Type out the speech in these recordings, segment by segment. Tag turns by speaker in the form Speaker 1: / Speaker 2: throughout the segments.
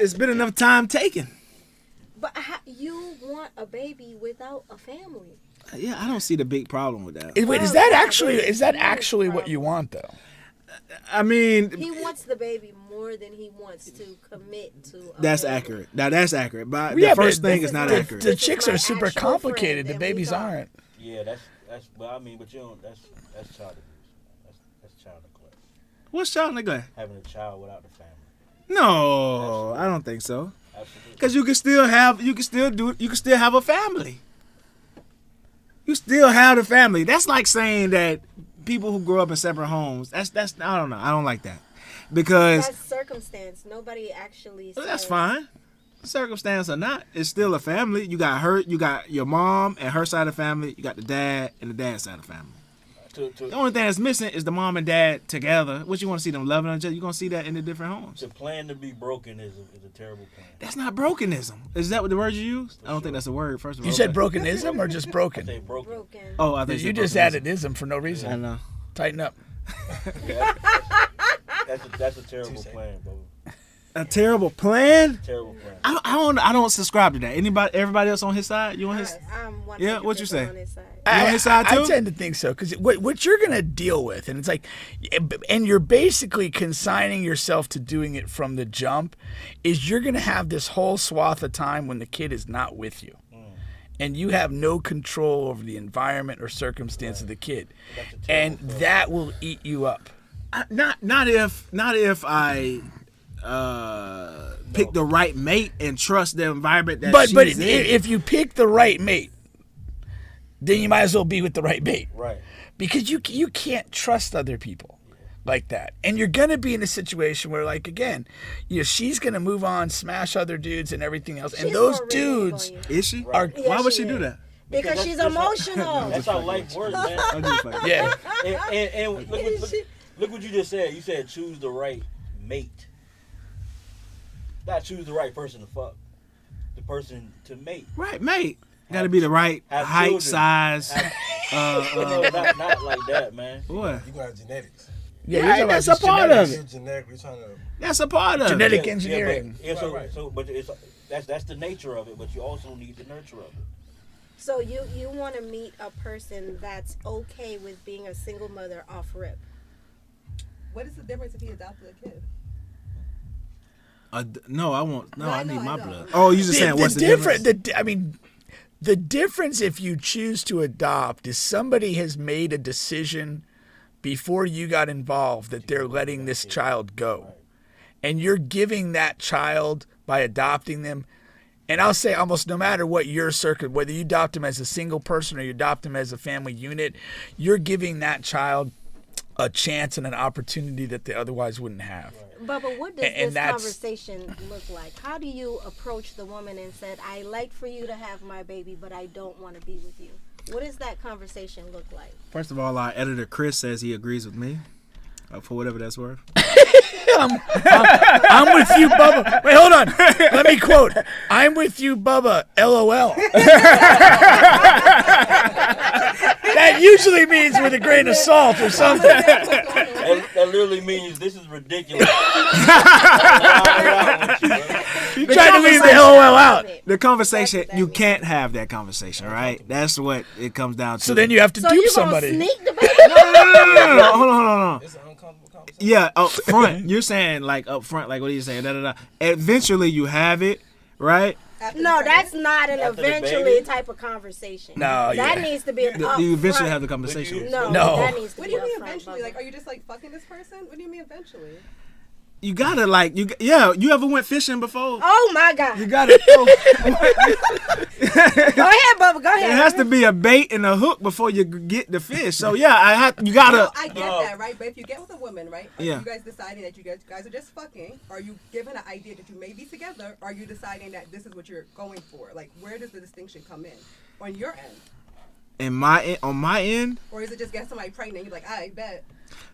Speaker 1: It's been enough time taken.
Speaker 2: But you want a baby without a family?
Speaker 1: Yeah, I don't see the big problem with that.
Speaker 3: Wait, is that actually what you want though?
Speaker 1: I mean,
Speaker 2: He wants the baby more than he wants to commit to.
Speaker 1: that's
Speaker 2: family.
Speaker 1: accurate. Now that's accurate. But
Speaker 3: Yeah,
Speaker 1: the
Speaker 3: but
Speaker 1: first thing
Speaker 2: this
Speaker 1: is not
Speaker 2: is
Speaker 1: accurate.
Speaker 3: The
Speaker 2: This is
Speaker 3: chicks
Speaker 2: my
Speaker 3: are super
Speaker 2: actual
Speaker 3: complicated.
Speaker 2: friend,
Speaker 3: The
Speaker 2: and we
Speaker 3: babies
Speaker 2: talk.
Speaker 3: aren't.
Speaker 4: Yeah, that's. But I mean, but you don't. That's child abuse. That's child neglect.
Speaker 1: What's child neglect?
Speaker 4: Having a child without the family.
Speaker 1: No, I don't think so.
Speaker 4: Absolutely.
Speaker 1: Because you can still have a family. You still have the family. That's like saying that people who grow up in separate homes. That's I don't know. I don't like that because
Speaker 2: That's circumstance. Nobody actually.
Speaker 1: well, that's
Speaker 2: says-
Speaker 1: fine. Circumstance or not, it's still a family. You got her. You got your mom and her side of the family. You got the dad and the dad's side of the family. The only thing that's missing is the mom and dad together. What you want to see them loving each other? You're gonna see that in the different homes.
Speaker 4: To plan to be broken is a terrible plan.
Speaker 1: That's not brokenism. Is that what the word you used? I don't think that's a word. First of all,
Speaker 3: You said brokenism or just
Speaker 4: I
Speaker 3: broken?
Speaker 4: say broken.
Speaker 2: Broken.
Speaker 1: Oh, I think
Speaker 3: You just added ism for no
Speaker 1: I
Speaker 3: reason.
Speaker 1: know.
Speaker 3: Tighten up.
Speaker 4: Yeah, that's a terrible plan, bro.
Speaker 1: A terrible plan.
Speaker 4: Terrible plan.
Speaker 1: I don't subscribe to that. Everybody else on his side? You on his?
Speaker 2: I'm 100%
Speaker 1: Yeah, what you say?
Speaker 2: on his side.
Speaker 1: You on his side
Speaker 3: I
Speaker 1: too?
Speaker 3: tend to think so because what you're gonna deal with, and it's like, and you're basically consigning yourself to doing it from the jump, is you're gonna have this whole swath of time when the kid is not with you, and you have no control over the environment or circumstance of the kid, and that will eat you up.
Speaker 1: Not if I pick the right mate and trust the environment that
Speaker 3: But
Speaker 1: she's in.
Speaker 3: if you pick the right mate, then you might as well be with the right mate.
Speaker 4: Right.
Speaker 3: Because you can't trust other people like that. And you're going to be in a situation where, like, again, she's going to move on, smash other dudes and everything else. And
Speaker 2: She's
Speaker 3: those
Speaker 2: gonna really
Speaker 3: dudes
Speaker 2: leave on you.
Speaker 1: Is she?
Speaker 3: are...
Speaker 2: Yeah,
Speaker 1: Why would
Speaker 2: she
Speaker 1: she do
Speaker 2: is.
Speaker 1: that?
Speaker 2: Because she's emotional.
Speaker 4: That's how life works, man.
Speaker 1: I do fight.
Speaker 3: Yeah.
Speaker 4: And look what you just said. You said choose the right mate. Not choose the right person to fuck. The person to mate.
Speaker 1: Right, mate. Got to be the right
Speaker 4: Have
Speaker 1: height,
Speaker 4: children.
Speaker 1: size.
Speaker 4: No, not like that, man.
Speaker 1: What?
Speaker 5: You gonna have genetics.
Speaker 3: Yeah,
Speaker 1: Yeah,
Speaker 3: you're talking
Speaker 1: that's
Speaker 3: about
Speaker 1: a part
Speaker 3: genetics.
Speaker 1: of it.
Speaker 5: You're genetically trying to.
Speaker 1: That's a part of
Speaker 3: Genetic
Speaker 1: it.
Speaker 3: engineering.
Speaker 5: Right.
Speaker 4: But that's the nature of it. But you also need the nurture of it.
Speaker 2: So you want to meet a person that's okay with being a single mother off rip.
Speaker 6: What is the difference if he adopted a kid?
Speaker 1: No, I won't. No,
Speaker 6: No,
Speaker 1: I
Speaker 6: I
Speaker 1: need
Speaker 6: know,
Speaker 1: my
Speaker 6: I know.
Speaker 1: blood. Oh, you just saying what's the difference?
Speaker 3: The difference if you choose to adopt is somebody has made a decision before you got involved that they're letting this child go. And you're giving that child by adopting them. And I'll say almost no matter what your circuit, whether you adopt them as a single person or you adopt them as a family unit, you're giving that child a chance and an opportunity that they otherwise wouldn't have.
Speaker 2: Bubba, what does
Speaker 3: And
Speaker 2: this
Speaker 3: that's-
Speaker 2: conversation look like? How do you approach the woman and said, "I like for you to have my baby, but I don't want to be with you"? What does that conversation look like?
Speaker 1: First of all, our editor Chris says he agrees with me, for whatever that's worth.
Speaker 3: I'm with you, Bubba. Wait, hold on. Let me quote. I'm with you, Bubba. LOL. That usually means with a grain of salt or something.
Speaker 4: That literally means this is ridiculous.
Speaker 3: You tried to leave the LOL out.
Speaker 1: The conversation,
Speaker 2: That's what that
Speaker 1: you
Speaker 2: means.
Speaker 1: can't have that conversation, right? That's what it comes down to.
Speaker 3: So then you have to
Speaker 2: So
Speaker 3: dupe
Speaker 2: you gonna
Speaker 3: somebody.
Speaker 2: sneak the baby?
Speaker 1: No, hold on.
Speaker 5: It's an uncomfortable conversation.
Speaker 1: Yeah, up front. You're saying like up front, like what are you saying? Da, da, da. Eventually you have it, right?
Speaker 6: After
Speaker 2: No,
Speaker 6: the
Speaker 2: that's
Speaker 6: pregnancy?
Speaker 2: not an
Speaker 4: After the
Speaker 2: eventually
Speaker 4: baby?
Speaker 2: type of conversation.
Speaker 3: No,
Speaker 2: that
Speaker 3: yeah.
Speaker 2: needs to be an
Speaker 1: Do you eventually
Speaker 2: upfront-
Speaker 1: have the conversation?
Speaker 2: No,
Speaker 3: No.
Speaker 2: that needs to
Speaker 6: What
Speaker 2: be
Speaker 6: do you mean
Speaker 2: upfront,
Speaker 6: eventually?
Speaker 2: Bubba.
Speaker 6: Like, are you just like fucking this person? What do you mean eventually?
Speaker 1: You gotta like you ever went fishing before?
Speaker 2: Oh my God!
Speaker 1: You gotta
Speaker 2: Go ahead, Bubba. Go ahead.
Speaker 1: it has to be a bait and a hook before you get the fish. So yeah, you gotta
Speaker 6: No, I get that, right? But if you get with a woman, right? Are
Speaker 1: Yeah.
Speaker 6: you guys deciding that you guys are just fucking? Are you given an idea that you may be together? Or are you deciding that this is what you're going for? Like, where does the distinction come in? On your end?
Speaker 1: on my end.
Speaker 6: Or is it just get somebody pregnant and you're like, I bet.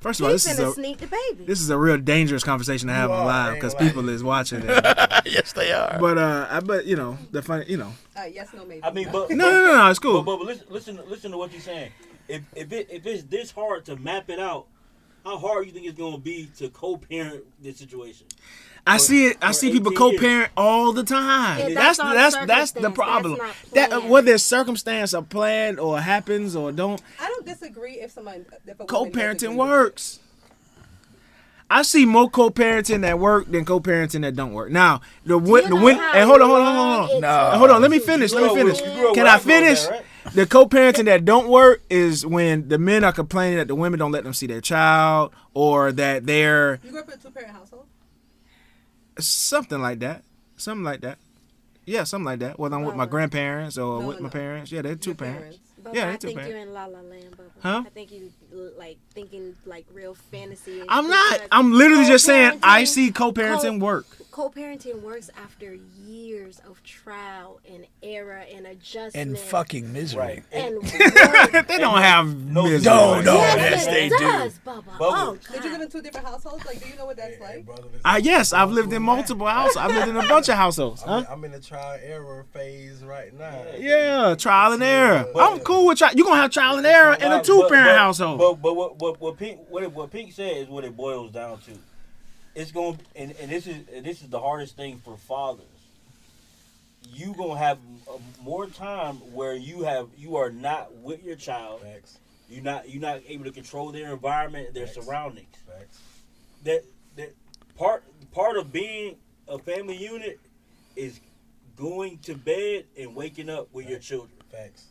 Speaker 1: First of all,
Speaker 2: He's
Speaker 1: this
Speaker 2: gonna
Speaker 1: is
Speaker 2: sneak the baby.
Speaker 1: a real dangerous conversation to have on
Speaker 5: are,
Speaker 1: live
Speaker 5: ain't
Speaker 1: because
Speaker 5: gonna lie.
Speaker 1: people is watching it.
Speaker 3: Yes, they are.
Speaker 1: But you know the funny,
Speaker 6: Yes, no, maybe.
Speaker 4: I mean, but
Speaker 1: no, it's cool.
Speaker 4: But listen to what you're saying. If it's this hard to map it out, how hard you think it's gonna be to co-parent this situation?
Speaker 1: I see it. I see people
Speaker 4: 18 years.
Speaker 1: co-parent all the time.
Speaker 2: Yeah,
Speaker 1: that's
Speaker 2: that's on
Speaker 1: that's the
Speaker 2: circumstance.
Speaker 1: problem.
Speaker 2: That's not
Speaker 1: That
Speaker 2: planned.
Speaker 1: whether it's circumstance or planned or happens or don't,
Speaker 6: I don't disagree if a woman
Speaker 1: co-parenting
Speaker 6: disagrees.
Speaker 1: works. I see more co-parenting that work than co-parenting that don't work. Now the
Speaker 2: You
Speaker 1: win,
Speaker 2: know
Speaker 1: and
Speaker 2: how
Speaker 1: hold on.
Speaker 2: long it
Speaker 3: No.
Speaker 2: took
Speaker 1: Hold on, let me
Speaker 2: to
Speaker 1: finish.
Speaker 2: do
Speaker 1: Let me
Speaker 4: grew
Speaker 1: finish.
Speaker 4: up- you grew up
Speaker 1: Can
Speaker 4: where
Speaker 1: I
Speaker 4: I grew up
Speaker 1: finish?
Speaker 4: at, right?
Speaker 1: The co-parenting that don't work is when the men are complaining that the women don't let them see their child or that they're
Speaker 6: You grew up in a two-parent household?
Speaker 1: something like that. Something like that. Yeah, something like that. Whether I'm with my
Speaker 2: Bubba.
Speaker 1: grandparents or
Speaker 6: No,
Speaker 1: with my
Speaker 6: no.
Speaker 1: parents. Yeah, they're two
Speaker 6: Your
Speaker 1: parents.
Speaker 2: Bubba,
Speaker 1: Yeah,
Speaker 2: I
Speaker 1: they two
Speaker 2: think
Speaker 1: parents.
Speaker 2: you're in La La Land, Bubba.
Speaker 1: Huh?
Speaker 2: I think you like thinking like real fantasy.
Speaker 1: I'm not.
Speaker 2: because
Speaker 1: I'm literally just saying I
Speaker 2: co-parenting-
Speaker 1: see co-parenting work.
Speaker 2: Co-parenting works after years of trial and error and adjustment
Speaker 3: And fucking misery.
Speaker 4: Right.
Speaker 2: and work.
Speaker 1: They don't have misery.
Speaker 3: No, no.
Speaker 2: Yes,
Speaker 3: yes, they
Speaker 2: it
Speaker 3: do.
Speaker 2: does, Bubba. Oh,
Speaker 6: Did you live
Speaker 2: God.
Speaker 6: in two different households? Like, do you know what that's like?
Speaker 5: Brother,
Speaker 1: Yes, I've lived in multiple houses. I've lived in a bunch of households. Huh?
Speaker 5: I'm in the trial and error phase right now.
Speaker 1: Yeah, trial and error.
Speaker 5: But-
Speaker 1: I'm cool with trial. You're gonna have trial and error in a two-parent household.
Speaker 4: But what Pink said is what it boils down to. It's going and this is the hardest thing for fathers. You gonna have more time where you are not with your child.
Speaker 5: Facts.
Speaker 4: You're not able to control their environment, their
Speaker 5: Facts.
Speaker 4: surroundings.
Speaker 5: Facts.
Speaker 4: That part of being a family unit is going to bed and waking up with your children.
Speaker 5: Facts.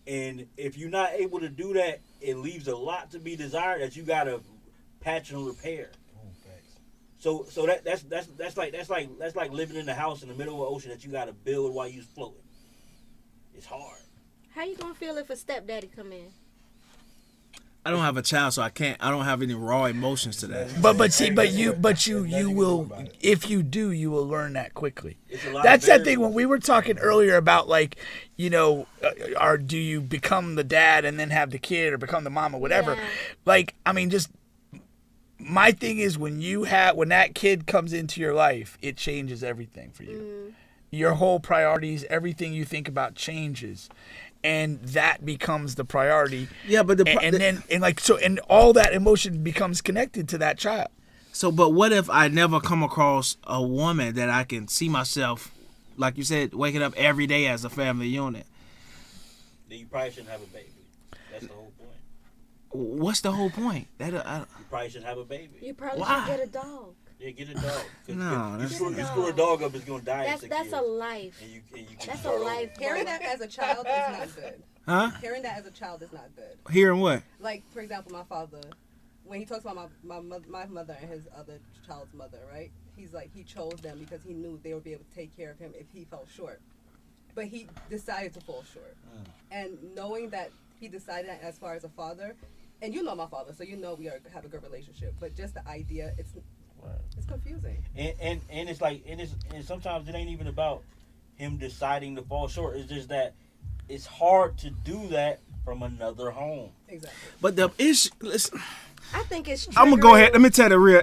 Speaker 4: And if you're not able to do that, it leaves a lot to be desired that you gotta patch and repair.
Speaker 5: Ooh, facts.
Speaker 4: So that's like living in a house in the middle of the ocean that you gotta build while you're floating. It's hard.
Speaker 2: How you gonna feel if a stepdaddy come in?
Speaker 1: I don't have a child, so I don't have any raw emotions to that.
Speaker 3: But you will, if you do, you will learn that quickly.
Speaker 4: It's a lot
Speaker 3: That's
Speaker 4: of
Speaker 3: that thing
Speaker 4: variables.
Speaker 3: when we were talking earlier about like, you know, or do you become the dad and then have the kid or become the mom or whatever?
Speaker 2: Yeah.
Speaker 3: Like, I mean, just my thing is when that kid comes into your life, it changes everything for you. Your whole priorities, everything you think about changes. And that becomes the priority.
Speaker 1: Yeah, but
Speaker 3: and all that emotion becomes connected to that child.
Speaker 1: but what if I never come across a woman that I can see myself, like you said, waking up every day as a family unit?
Speaker 4: Then you probably shouldn't have a baby. That's the whole point.
Speaker 1: What's the whole point?
Speaker 4: You probably shouldn't have a baby.
Speaker 2: You probably
Speaker 1: Why?
Speaker 2: should get a dog.
Speaker 4: Yeah, get a dog. 'Cause
Speaker 1: No,
Speaker 4: you
Speaker 1: that's-
Speaker 4: screw a dog up, it's gonna die in 6
Speaker 2: That's
Speaker 4: years.
Speaker 2: a life.
Speaker 4: And you can
Speaker 2: That's a
Speaker 4: start over.
Speaker 2: life.
Speaker 6: Hearing that as a child is not good.
Speaker 1: Huh?
Speaker 6: Hearing that as a child is not good.
Speaker 1: Hearing what?
Speaker 6: Like, for example, my father, when he talks about my mother and his other child's mother, right? He's like, he chose them because he knew they would be able to take care of him if he fell short. But he decided to fall short. And knowing that he decided that as far as a father, and you know my father, so you know we have a good relationship. But just the idea, it's confusing.
Speaker 4: And it's like and sometimes it ain't even about him deciding to fall short. It's just that it's hard to do that from another home.
Speaker 6: Exactly.
Speaker 1: But the issue, listen,
Speaker 2: I think it's.
Speaker 1: I'm gonna go ahead. Let
Speaker 2: triggering-
Speaker 1: me tell the real,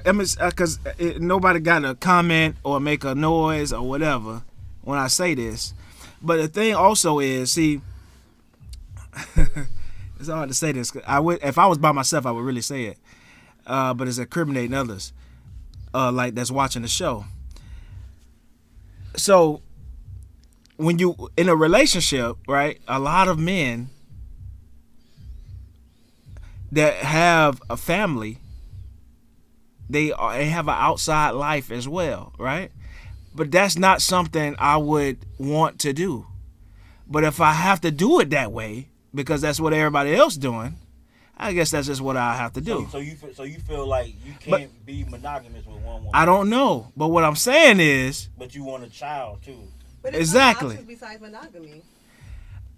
Speaker 1: because nobody got to comment or make a noise or whatever when I say this. But the thing also is, see, it's hard to say this. 'Cause if I was by myself, I would really say it. But it's incriminating others, like that's watching the show. So, when you in a relationship, right? A lot of men that have a family, they have an outside life as well, right? But that's not something I would want to do. But if I have to do it that way because that's what everybody else doing, I guess that's just what I have to do.
Speaker 4: So you feel like you can't be monogamous with one woman.
Speaker 1: I don't know, but what I'm saying is,
Speaker 4: But you want a child too.
Speaker 6: But there's
Speaker 1: Exactly.
Speaker 6: other options besides monogamy.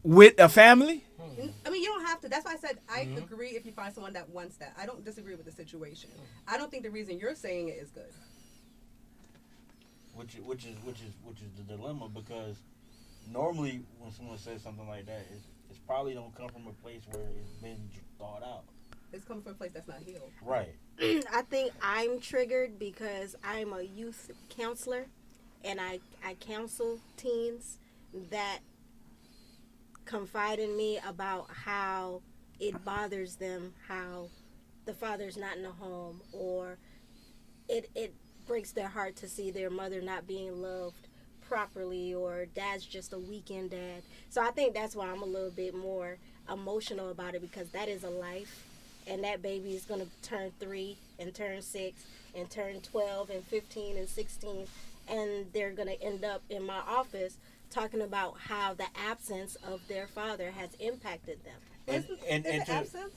Speaker 1: with a family,
Speaker 6: I mean, you don't have to. That's why I said I agree if you find someone that wants that. I don't disagree with the situation. I don't think the reason you're saying it is good.
Speaker 4: Which is the dilemma, because normally when someone says something like that, it's probably don't come from a place where it's been thought out.
Speaker 6: It's coming from a place that's not healed.
Speaker 4: Right.
Speaker 2: I think I'm triggered because I'm a youth counselor, and I counsel teens that confide in me about how it bothers them how the father's not in the home, or it breaks their heart to see their mother not being loved properly, or dad's just a weekend dad. So I think that's why I'm a little bit more emotional about it, because that is a life, and that baby is going to turn 3 and turn 6 and turn 12 and 15 and 16, and they're going to end up in my office talking about how the absence of their father has impacted them.
Speaker 6: Is it absence?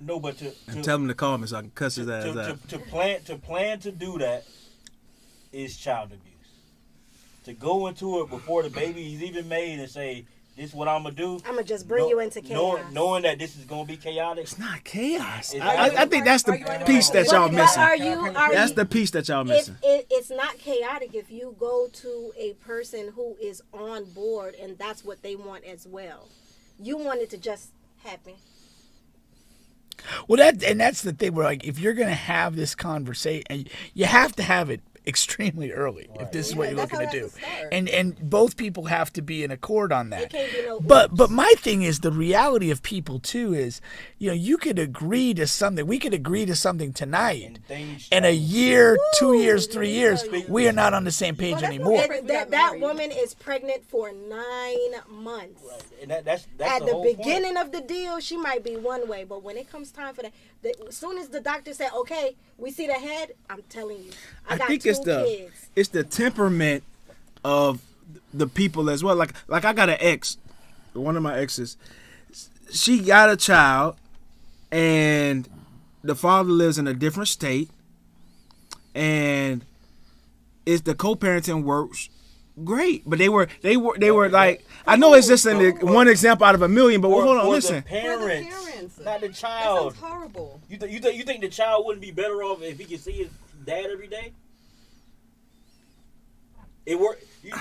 Speaker 4: No, but
Speaker 1: And tell him to call me so I can cuss his ass out.
Speaker 4: to plan to do that is child abuse. To go into it before the baby is even made and say, "This is what I'm gonna do."
Speaker 2: I'm gonna just bring you into chaos.
Speaker 4: Knowing that this is gonna be chaotic.
Speaker 1: It's not chaos.
Speaker 4: It's
Speaker 1: I think that's the piece that y'all missing. That's the piece that y'all missing.
Speaker 2: It's not chaotic if you go to a person who is on board and that's what they want as well. You want it to just happen.
Speaker 3: Well, that's the thing. Where like, if you're gonna have this conversation, you have to have it extremely early if this is what you're looking to do, and both people have to be in accord on that.
Speaker 2: It can't be no
Speaker 3: But my thing is, the reality of people too is, you could agree to something. We could agree to something tonight, and a year, 2 years, 3 years, we are not on the same page anymore.
Speaker 2: That woman is pregnant for 9 months.
Speaker 4: Right. And that's
Speaker 2: At
Speaker 4: the
Speaker 2: the
Speaker 4: whole
Speaker 2: beginning
Speaker 4: point.
Speaker 2: of the deal, she might be one way, but when it comes time for that, as soon as the doctor said, "Okay, we see the head," I'm telling you, I got
Speaker 1: think
Speaker 2: two
Speaker 1: it's
Speaker 2: kids.
Speaker 1: the temperament of the people as well. Like I got an ex, one of my exes. She got a child, and the father lives in a different state, and it's the co-parenting works great, but they were like, I know it's just one example out of a million, but hold on, listen.
Speaker 4: The parents, not the child.
Speaker 6: That sounds horrible.
Speaker 4: You think the child wouldn't be better off if he could see his dad every day? It work. You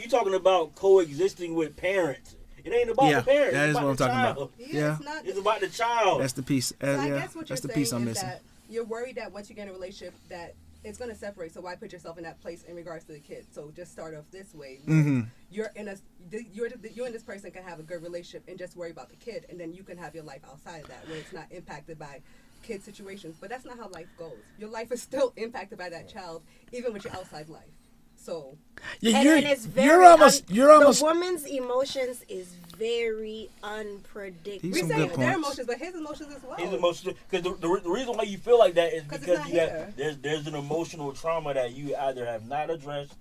Speaker 4: talking about coexisting with parents. It ain't about the parents.
Speaker 1: That is
Speaker 4: it's
Speaker 1: what I'm talking
Speaker 4: child.
Speaker 1: about.
Speaker 6: Yeah,
Speaker 1: Yeah,
Speaker 4: It's about the child.
Speaker 1: that's the piece.
Speaker 6: So I guess what you're
Speaker 1: That's the
Speaker 6: saying
Speaker 1: piece I'm
Speaker 6: is
Speaker 1: missing.
Speaker 6: that you're worried that once you get in a relationship that it's going to separate. So why put yourself in that place in regards to the kid? So just start off this way. You're in you and this person can have a good relationship and just worry about the kid, and then you can have your life outside of that where it's not impacted by kid situations. But that's not how life goes. Your life is still impacted by that child, even with your outside life. So
Speaker 3: Yeah,
Speaker 2: And it's
Speaker 3: you're
Speaker 2: very
Speaker 3: almost
Speaker 2: the woman's emotions is very unpredictable.
Speaker 1: These
Speaker 6: we
Speaker 1: some
Speaker 6: say
Speaker 1: good
Speaker 6: their
Speaker 1: points.
Speaker 6: emotions, but his emotions as well.
Speaker 4: His emotional, because the reason why you feel like that is
Speaker 6: 'Cause it's
Speaker 4: because
Speaker 6: not
Speaker 4: you have
Speaker 6: here.
Speaker 4: there's an emotional trauma that you either have not addressed,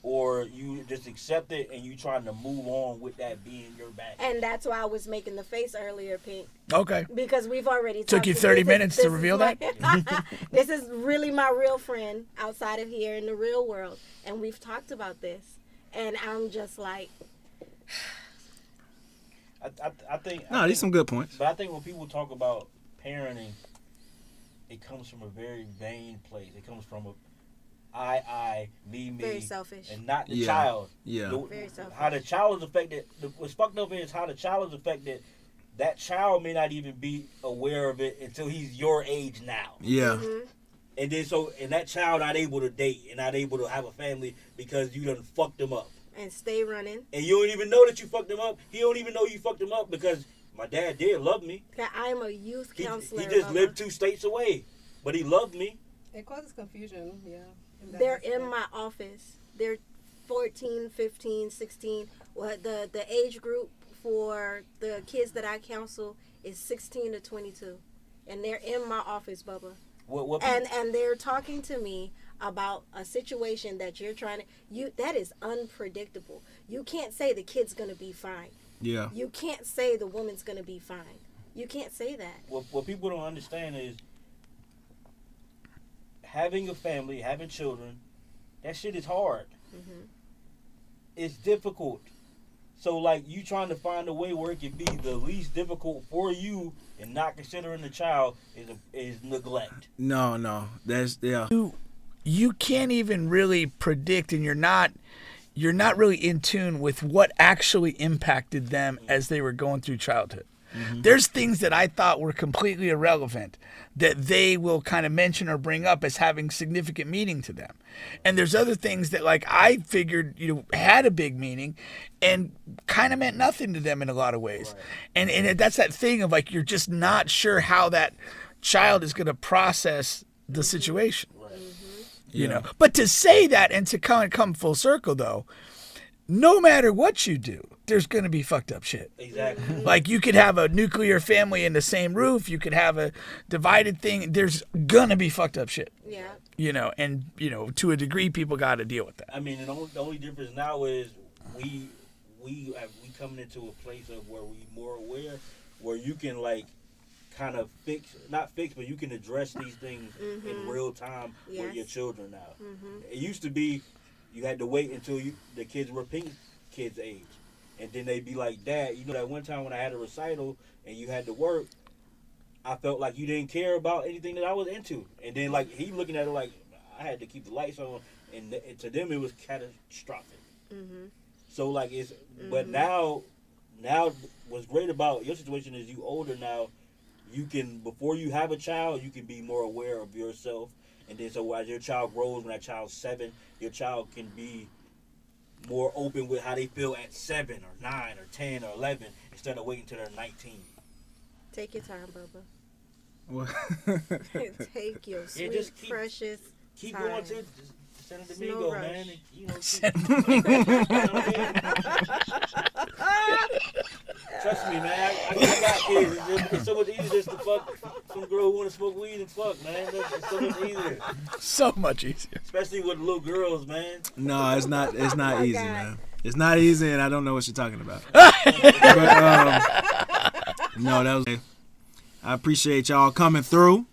Speaker 4: or you just accept it and you trying to move on with that being your back.
Speaker 2: And that's why I was making the face earlier, Pink,
Speaker 3: okay.
Speaker 2: because we've already
Speaker 3: Took
Speaker 2: talked
Speaker 3: you
Speaker 2: to-
Speaker 3: 30
Speaker 2: this
Speaker 3: minutes
Speaker 2: is
Speaker 3: to reveal
Speaker 2: my- This is really my real friend outside of here in the real world, and we've talked about this, and I'm just like,
Speaker 4: I think.
Speaker 1: No, these some good points.
Speaker 4: But I think when people talk about parenting, it comes from a very vain place. It comes from a I, me,
Speaker 2: very selfish.
Speaker 4: and not the
Speaker 1: Yeah.
Speaker 4: child.
Speaker 1: Yeah.
Speaker 2: Very selfish.
Speaker 4: How the child is affected. What's fucked up is how the child is affected. That child may not even be aware of it until he's your age now.
Speaker 1: Yeah.
Speaker 2: Mm-hmm.
Speaker 4: And then and that child not able to date and not able to have a family because you done fucked him up.
Speaker 2: And stay running.
Speaker 4: And you don't even know that you fucked him up. He don't even know you fucked him up because my dad did love me.
Speaker 2: I'm a youth
Speaker 4: He
Speaker 2: counselor.
Speaker 4: just
Speaker 2: Mama.
Speaker 4: lived 2 states away, but he loved me.
Speaker 6: It causes confusion, yeah. in that
Speaker 2: They're
Speaker 6: aspect.
Speaker 2: in my office. They're 14, 15, 16. Well, the age group for the kids that I counsel is 16 to 22. And they're in my office, Bubba.
Speaker 4: What
Speaker 2: And they're talking to me about a situation that you're trying to that is unpredictable. You can't say the kid's going to be fine.
Speaker 1: Yeah.
Speaker 2: You can't say the woman's going to be fine. You can't say that.
Speaker 4: what people don't understand is having a family, having children, that shit is hard.
Speaker 2: Mm-hmm.
Speaker 4: It's difficult. So, like, you trying to find a way where it can be the least difficult for you and not considering the child is neglect.
Speaker 1: No. That's
Speaker 3: You can't even really predict, and you're not really in tune with what actually impacted them as they were going through childhood. There's things that I thought were completely irrelevant that they will kind of mention or bring up as having significant meaning to them. And there's other things that, like, I figured, had a big meaning and kind of meant nothing to them in a lot of ways. Right. And that's that thing of, like, you're just not sure how that child is going to process the situation.
Speaker 4: Right.
Speaker 3: You
Speaker 1: Yeah.
Speaker 3: know, but to say that and to kind of come full circle though, no matter what you do, there's going to be fucked up shit.
Speaker 4: Exactly.
Speaker 3: Like you could have a nuclear family in the same roof, you could have a divided thing. There's gonna be fucked up shit.
Speaker 2: Yeah.
Speaker 3: You know, and you know, to a degree, people got to deal with that.
Speaker 4: I mean, the only difference now is we coming into a place of where we more aware, where you can like kind of not fix, but you can address these things in real time with your children now. It used to be you had to wait until the kids were Pink kids' age, and then they'd be like, "Dad, you know that one time when I had a recital and you had to work, I felt like you didn't care about anything that I was into." And then like he looking at it like I had to keep the lights on, and to them it was catastrophic. So like it's, but now what's great about your situation is you older now. You can, before you have a child, you can be more aware of yourself. And then so as your child grows, when that child's 7, your child can be more open with how they feel at 7 or 9 or 10 or 11 instead of waiting till they're 19.
Speaker 2: Take your time, Bubba.
Speaker 1: What?
Speaker 2: Take your sweet,
Speaker 4: just keep-
Speaker 2: precious
Speaker 4: Keep
Speaker 2: time.
Speaker 4: going to San
Speaker 2: no
Speaker 4: Domingo,
Speaker 2: rush.
Speaker 4: man. And, you know, trust me, man. I got kids. It's so much easier just to fuck some girl who want to smoke weed and fuck, man. It's so much easier.
Speaker 3: So much easier.
Speaker 4: Especially with little girls, man.
Speaker 1: No, it's not. It's not
Speaker 2: my
Speaker 1: easy,
Speaker 2: God.
Speaker 1: man. It's not easy, and I don't know what you're talking about. But, no, that was. I appreciate y'all coming through.